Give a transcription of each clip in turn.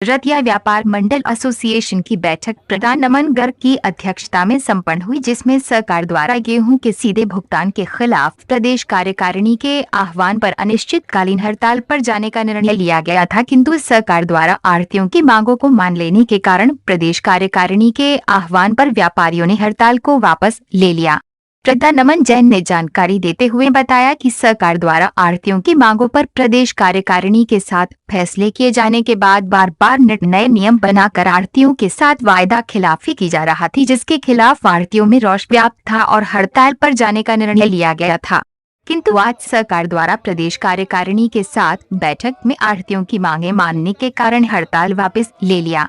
रतिया व्यापार मंडल एसोसिएशन की बैठक प्रधान नमन गर्ग की अध्यक्षता में संपन्न हुई, जिसमें सरकार द्वारा गेहूं के सीधे भुगतान के खिलाफ प्रदेश कार्यकारिणी के आह्वान पर अनिश्चितकालीन हड़ताल पर जाने का निर्णय लिया गया था, किंतु सरकार द्वारा आढ़तियों की मांगों को मान लेने के कारण प्रदेश कार्यकारिणी के आह्वान पर व्यापारियों ने हड़ताल को वापस ले लिया। प्रधान नमन जैन ने जानकारी देते हुए बताया कि सरकार द्वारा आढ़तियों की मांगों पर प्रदेश कार्यकारिणी के साथ फैसले किए जाने के बाद बार बार नए नियम बनाकर आढ़तियों के साथ वायदा खिलाफी की जा रहा थी, जिसके खिलाफ आढ़तियों में रोष व्याप्त था और हड़ताल पर जाने का निर्णय लिया गया था। किंतु आज सरकार द्वारा प्रदेश कार्यकारिणी के साथ बैठक में आढ़तियों की मांगे मानने के कारण हड़ताल वापस ले लिया।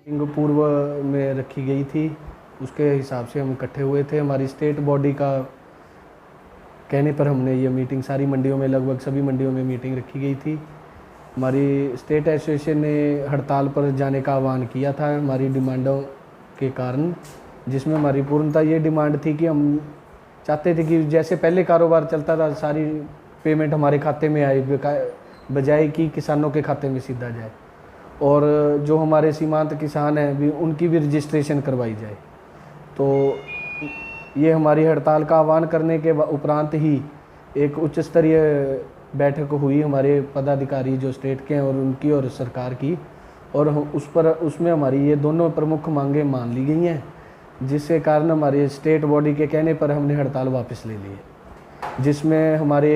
पूर्व में रखी गई थी, उसके हिसाब से हम इकट्ठे हुए थे। हमारी स्टेट बॉडी का कहने पर हमने ये मीटिंग सारी मंडियों में, लगभग सभी मंडियों में मीटिंग रखी गई थी। हमारी स्टेट एसोसिएशन ने हड़ताल पर जाने का आह्वान किया था हमारी डिमांडों के कारण, जिसमें हमारी पूर्णतः ये डिमांड थी कि हम चाहते थे कि जैसे पहले कारोबार चलता था सारी पेमेंट हमारे खाते में आए, बजाय कि किसानों के खाते में सीधा जाए, और जो हमारे सीमांत किसान हैं भी उनकी भी रजिस्ट्रेशन करवाई जाए। तो ये हमारी हड़ताल का आह्वान करने के उपरांत ही एक उच्च स्तरीय बैठक हुई हमारे पदाधिकारी जो स्टेट के हैं और उनकी और सरकार की, और उसमें हमारी ये दोनों प्रमुख मांगें मान ली गई हैं, जिसके कारण हमारे स्टेट बॉडी के कहने पर हमने हड़ताल वापस ले ली है, जिसमें हमारे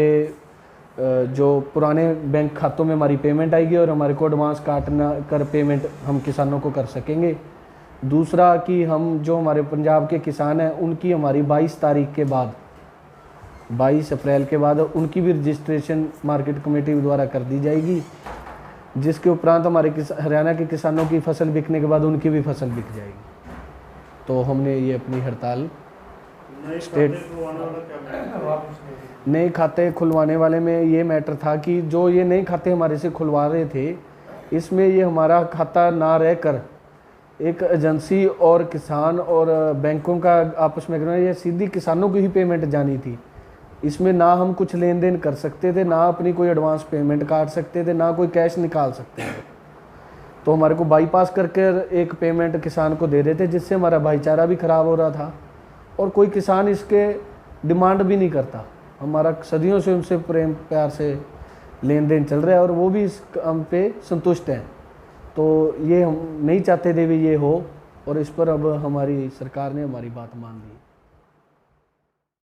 जो पुराने बैंक खातों में हमारी पेमेंट आएगी और हमारे को एडवांस काटना कर पेमेंट हम किसानों को कर सकेंगे। दूसरा कि हम जो हमारे पंजाब के किसान हैं उनकी हमारी 22 तारीख के बाद, 22 अप्रैल के बाद उनकी भी रजिस्ट्रेशन मार्केट कमेटी द्वारा कर दी जाएगी, जिसके उपरांत हमारे हरियाणा के किसानों की फसल बिकने के बाद उनकी भी फसल बिक जाएगी। तो हमने ये अपनी हड़ताल स्टेट नए खाते खुलवाने वाले में ये मैटर था कि जो ये नए खाते हमारे से खुलवा रहे थे, इसमें ये हमारा खाता ना रहकर एक एजेंसी और किसान और बैंकों का आपस में करना, ये सीधी किसानों की ही पेमेंट जानी थी। इसमें ना हम कुछ लेन देन कर सकते थे, ना अपनी कोई एडवांस पेमेंट काट सकते थे, ना कोई कैश निकाल सकते थे। तो हमारे को बाईपास करके एक पेमेंट किसान को दे रहे थे, जिससे हमारा भाईचारा भी ख़राब हो रहा था और कोई किसान इसके डिमांड भी नहीं करता। हमारा सदियों से उनसे प्रेम प्यार से लेन देन चल रहा है और वो भी इस काम पे संतुष्ट हैं। तो ये हम नहीं चाहते थे भी ये हो, और इस पर अब हमारी सरकार ने हमारी बात मान ली।